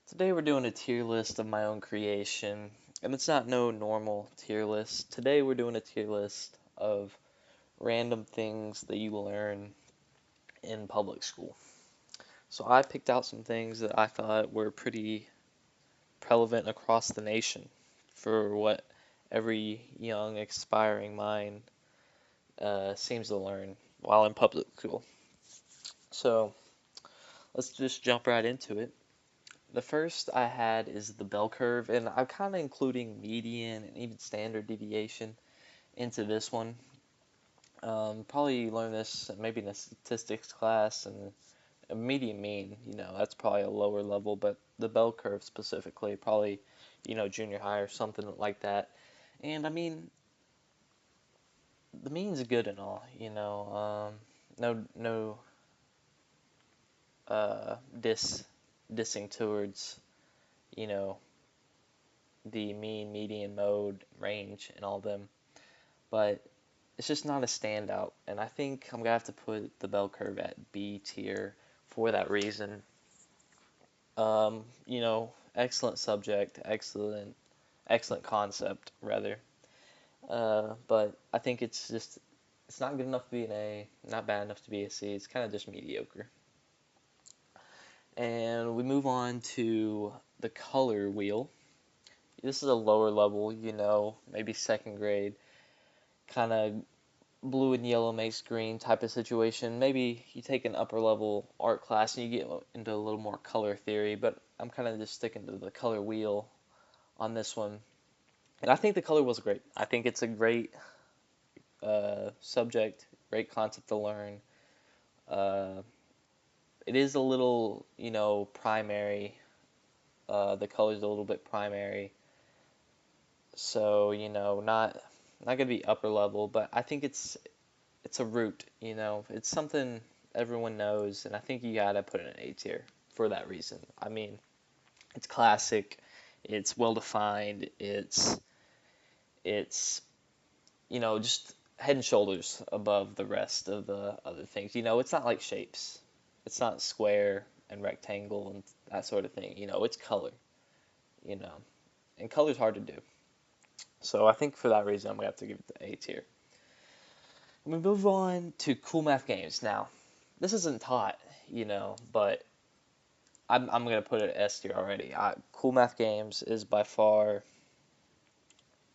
Today we're doing a tier list of my own creation, and it's not no normal tier list. Today we're doing a tier list of random things that you learn in public school. So I picked out some things that I thought were pretty prevalent across the nation for what every young aspiring mind seems to learn while in public school. So let's just jump right into it. The first I had is the bell curve, and I'm kind of including median and even standard deviation into this one. Probably learn this maybe in a statistics class, and a median mean, that's probably a lower level, but the bell curve specifically, probably, junior high or something like that. And I mean, the mean's good and all, no uh, diss dissing towards, you know, the mean, median, mode, range, and all of them, but it's just not a standout. And I think I'm gonna have to put the bell curve at B tier for that reason. Excellent subject, excellent concept rather. But I think it's not good enough to be an A, not bad enough to be a C. It's kind of just mediocre. And we move on to the color wheel. This is a lower level, maybe second grade, kind of blue and yellow makes green type of situation. Maybe you take an upper level art class and you get into a little more color theory, but I'm kind of just sticking to the color wheel on this one. And I think the color was great. I think it's a great subject, great concept to learn. Uh, it is a little, primary. The color's a little bit primary, so not gonna be upper level, but I think it's a root, it's something everyone knows, and I think you gotta put it in A tier for that reason. I mean, it's classic, it's well defined, it's just head and shoulders above the rest of the other things. It's not like shapes. It's not square and rectangle and that sort of thing. It's color, you know. And color's hard to do. So I think for that reason I'm gonna have to give it the A tier. We move on to cool math games. Now, this isn't taught, but I'm gonna put it S tier already. Cool math games is by far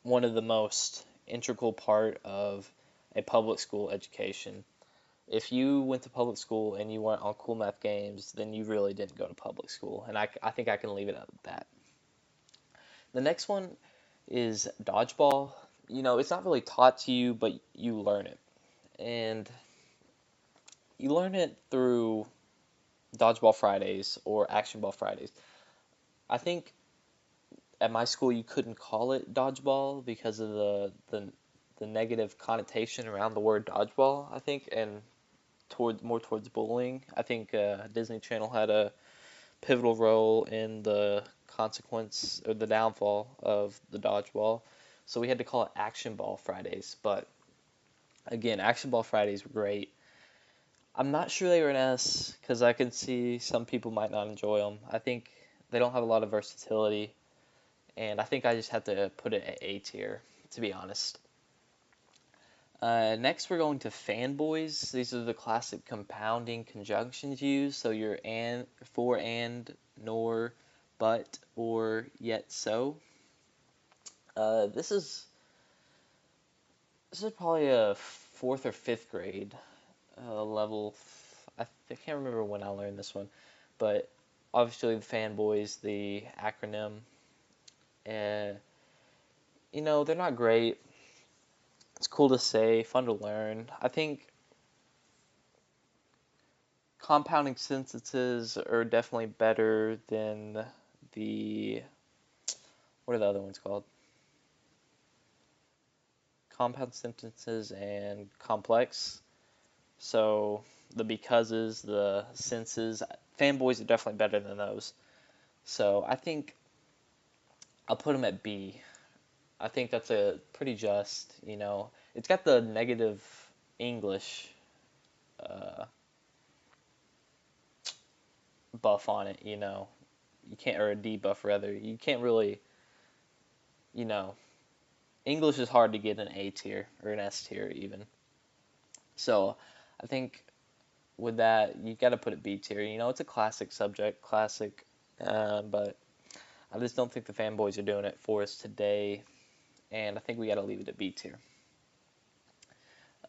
one of the most integral part of a public school education. If you went to public school and you weren't on cool math games, then you really didn't go to public school, and I think I can leave it at that. The next one is dodgeball. It's not really taught to you, but you learn it, and you learn it through Dodgeball Fridays or Action Ball Fridays. I think at my school you couldn't call it dodgeball because of the negative connotation around the word dodgeball, I think, and towards bullying. I think Disney Channel had a pivotal role in the consequence or the downfall of the dodgeball. So we had to call it Action Ball Fridays. But again, Action Ball Fridays were great. I'm not sure they were an S because I can see some people might not enjoy them. I think they don't have a lot of versatility, and I think I just have to put it at A tier, to be honest. Next, we're going to fanboys. These are the classic compounding conjunctions used. So your and, for, and, nor, but, or, yet, so. Uh, this is this is probably a fourth or fifth grade level. I can't remember when I learned this one, but obviously the fanboys, the acronym, uh, they're not great. It's cool to say, fun to learn. I think compounding sentences are definitely better than the what are the other ones called? Compound sentences and complex. So the becauses, the senses, fanboys are definitely better than those. So I think I'll put them at B. I think that's a pretty just, It's got the negative English uh, buff on it, You can't, or a debuff rather. You can't really, you know, English is hard to get an A tier or an S tier even. So I think with that, you got to put it B tier. It's a classic subject, classic, but I just don't think the fanboys are doing it for us today, and I think we got to leave it at B tier.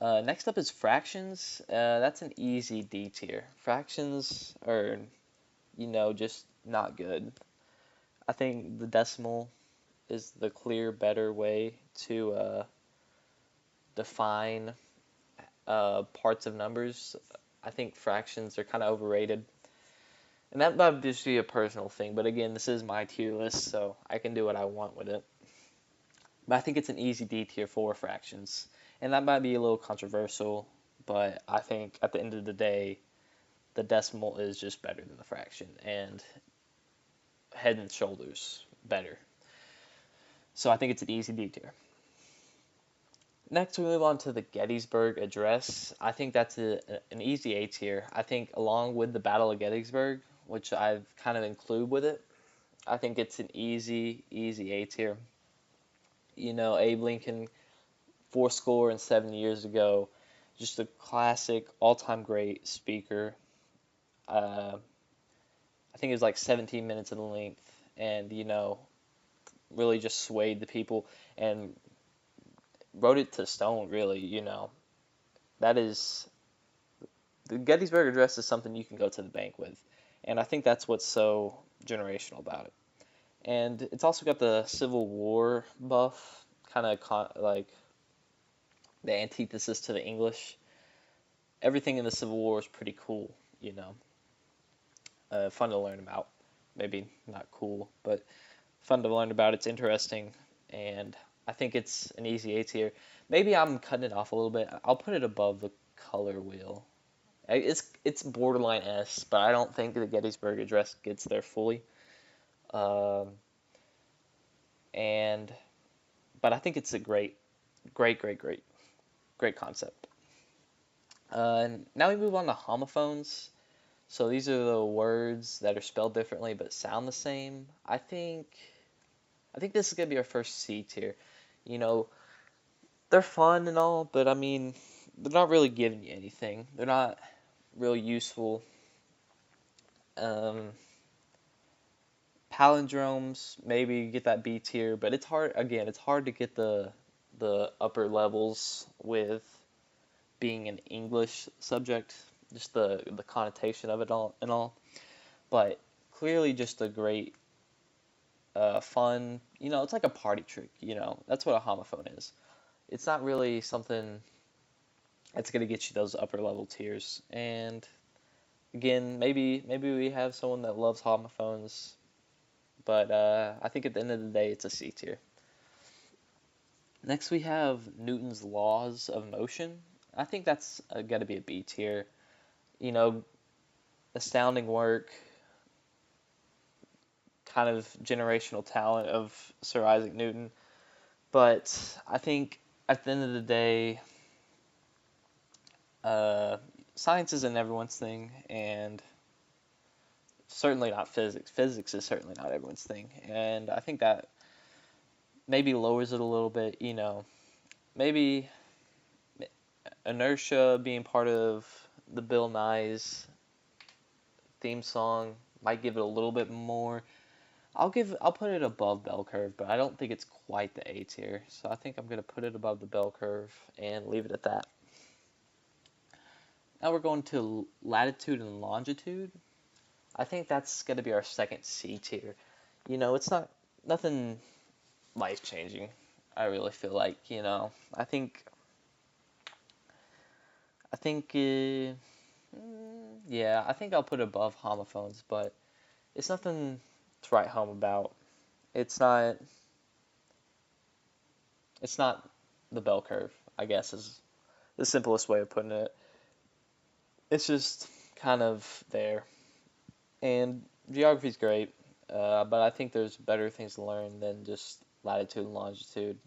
Next up is fractions. That's an easy D tier. Fractions are, just not good. I think the decimal is the clear, better way to define parts of numbers. I think fractions are kind of overrated. And that might just be a personal thing, but again, this is my tier list, so I can do what I want with it. But I think it's an easy D tier for fractions. And that might be a little controversial, but I think at the end of the day, the decimal is just better than the fraction, and head and shoulders better. So I think it's an easy D tier. Next, we move on to the Gettysburg Address. I think that's an easy A tier. I think along with the Battle of Gettysburg, which I've kind of include with it, I think it's an easy A tier. Abe Lincoln, 407 years ago, just a classic, all-time great speaker. I think it was like 17 minutes in length, and really just swayed the people and wrote it to stone. Really, that is the Gettysburg Address is something you can go to the bank with, and I think that's what's so generational about it. And it's also got the Civil War buff, kind of like the antithesis to the English. Everything in the Civil War is pretty cool, fun to learn about. Maybe not cool, but fun to learn about. It's interesting, and I think it's an easy A tier. Maybe I'm cutting it off a little bit. I'll put it above the color wheel. It's borderline S, but I don't think the Gettysburg Address gets there fully. Um, and but I think it's a great, great, great, great, great concept. Now we move on to homophones. So these are the words that are spelled differently but sound the same. I think this is gonna be our first C tier. You know, they're fun and all, but I mean, they're not really giving you anything. They're not real useful. Um, Palindromes maybe get that B tier, but it's hard. Again, it's hard to get the upper levels with being an English subject, just the connotation of it all and all. But clearly, just a great, fun. It's like a party trick. That's what a homophone is. It's not really something that's gonna get you those upper level tiers. And again, maybe we have someone that loves homophones, but I think at the end of the day, it's a C tier. Next, we have Newton's laws of motion. I think that's got to be a B tier. You know, astounding work, kind of generational talent of Sir Isaac Newton. But I think at the end of the day, uh, science isn't everyone's thing, and certainly not physics. Physics is certainly not everyone's thing, and I think that maybe lowers it a little bit. Maybe inertia being part of the Bill Nye's theme song might give it a little bit more. I'll put it above bell curve, but I don't think it's quite the A tier. So I think I'm gonna put it above the bell curve and leave it at that. Now we're going to latitude and longitude. I think that's gonna be our second C tier. It's not nothing life changing. I really feel like I think I think yeah, I think I'll put it above homophones, but it's nothing to write home about. It's not it's not the bell curve, I guess is the simplest way of putting it. It's just kind of there. And geography's great, but I think there's better things to learn than just latitude and longitude.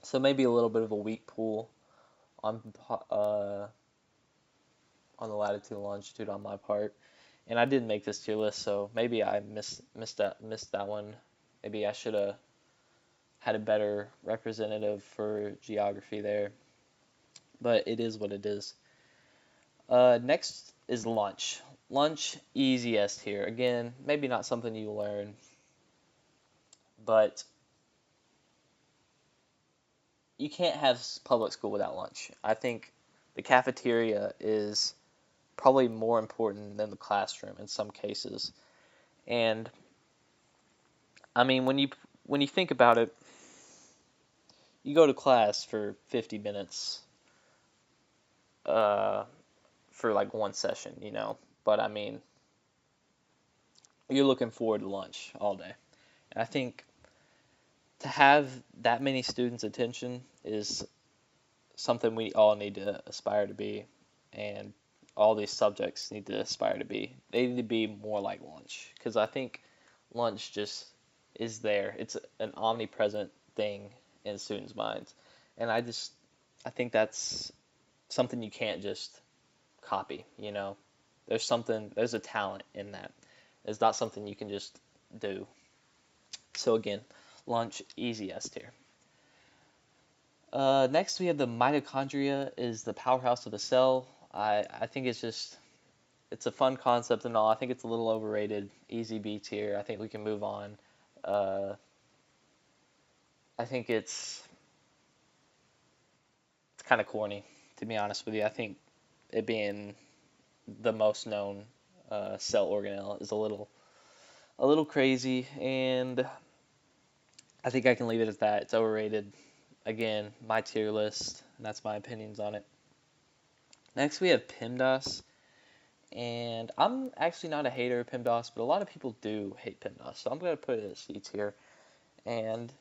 So maybe a little bit of a weak pull on uh, on the latitude and longitude on my part. And I did make this tier list, so maybe I missed that one. Maybe I should have had a better representative for geography there, but it is what it is. Next is lunch. Lunch, easiest here. Again, maybe not something you learn, but you can't have public school without lunch. I think the cafeteria is probably more important than the classroom in some cases. And I mean, when you think about it, you go to class for 50 minutes uh, for like one session, But I mean, you're looking forward to lunch all day. And I think to have that many students' attention is something we all need to aspire to be, and all these subjects need to aspire to be. They need to be more like lunch, because I think lunch just is there. It's an omnipresent thing in students' minds, and I think that's something you can't just copy. There's a talent in that. It's not something you can just do. So again, lunch, easy S tier. Next, we have the mitochondria is the powerhouse of the cell. I think it's a fun concept and all. I think it's a little overrated. Easy B tier. I think we can move on. Uh, I think it's kind of corny, to be honest with you. I think it being the most known cell organelle is a little crazy, and I think I can leave it at that. It's overrated. Again, my tier list, and that's my opinions on it. Next, we have PEMDAS, and I'm actually not a hater of PEMDAS, but a lot of people do hate PEMDAS, so I'm going to put it at C tier. And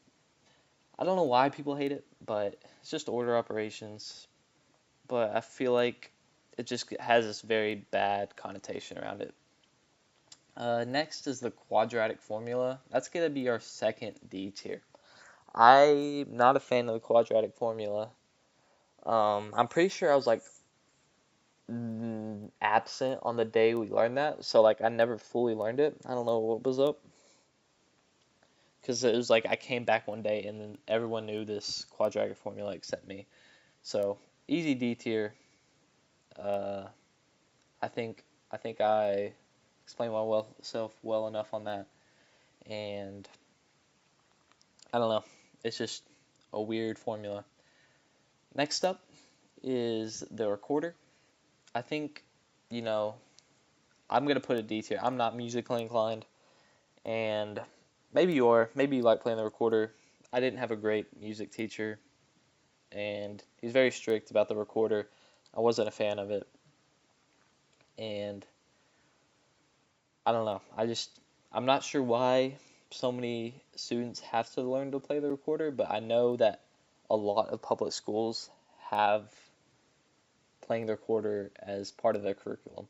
I don't know why people hate it, but it's just order operations. But I feel like it just has this very bad connotation around it. Next is the quadratic formula. That's going to be our second D tier. I'm not a fan of the quadratic formula. I'm pretty sure I was like absent on the day we learned that, so like I never fully learned it. I don't know what was up, because it was like I came back one day and then everyone knew this quadratic formula except me. So easy D tier. Uh, I think I explained myself well enough on that, and I don't know. It's just a weird formula. Next up is the recorder. I think, you know, I'm gonna put a D tier. I'm not musically inclined, and maybe you are. Maybe you like playing the recorder. I didn't have a great music teacher, and he's very strict about the recorder. I wasn't a fan of it, and I don't know. I'm not sure why so many students have to learn to play the recorder, but I know that a lot of public schools have playing the recorder as part of their curriculum.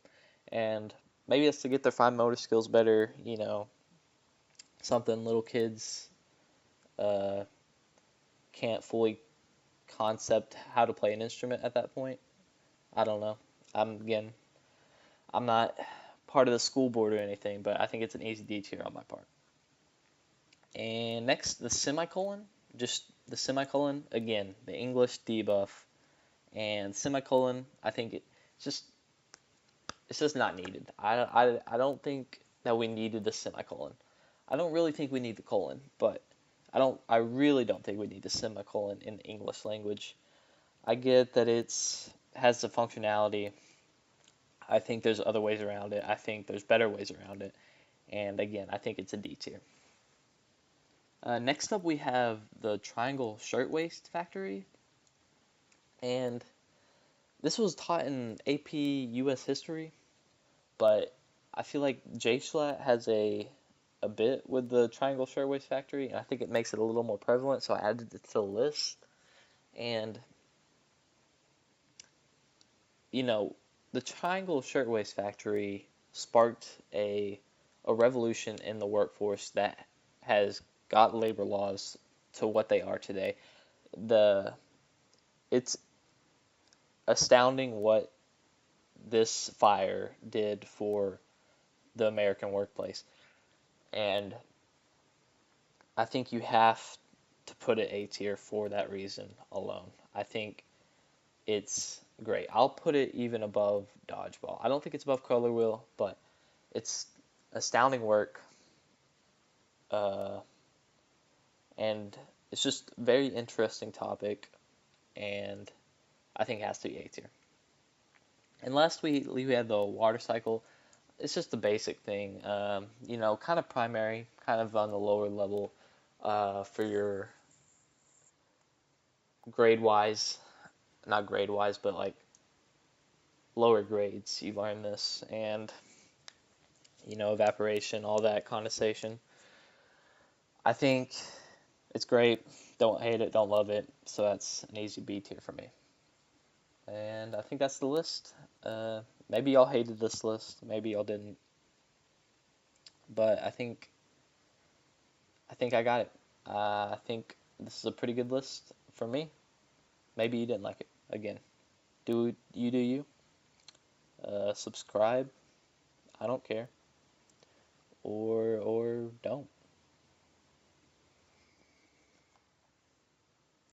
And maybe it's to get their fine motor skills better, something little kids uh, can't fully concept how to play an instrument at that point. I don't know. Again, I'm not part of the school board or anything, but I think it's an easy D tier on my part. And next, the semicolon. Just the semicolon. Again, the English debuff. And semicolon, I think it's just not needed. I don't think that we needed the semicolon. I don't really think we need the colon, but I really don't think we need the semicolon in the English language. I get that has the functionality. I think there's other ways around it. I think there's better ways around it. And again, I think it's a D tier. Next up, we have the Triangle Shirtwaist Factory. And this was taught in AP US History, but I feel like JSCHLAT has a bit with the Triangle Shirtwaist Factory, and I think it makes it a little more prevalent, so I added it to the list. And, the Triangle Shirtwaist Factory sparked a revolution in the workforce that has got labor laws to what they are today. It's astounding what this fire did for the American workplace. And I think you have to put it A tier for that reason alone. I think it's great. I'll put it even above Dodgeball. I don't think it's above Color Wheel, but it's astounding work, uh, and it's just a very interesting topic, and I think it has to be A tier. And last we had the water cycle. It's just the basic thing, kind of primary, kind of on the lower level for your grade wise, not grade wise, but like lower grades. You learn this, and evaporation, all that condensation. I think it's great. Don't hate it, don't love it. So that's an easy B tier for me. And I think that's the list. Maybe y'all hated this list, maybe y'all didn't, but I think I got it. I think this is a pretty good list for me. Maybe you didn't like it. Again, do you. Subscribe. I don't care. Or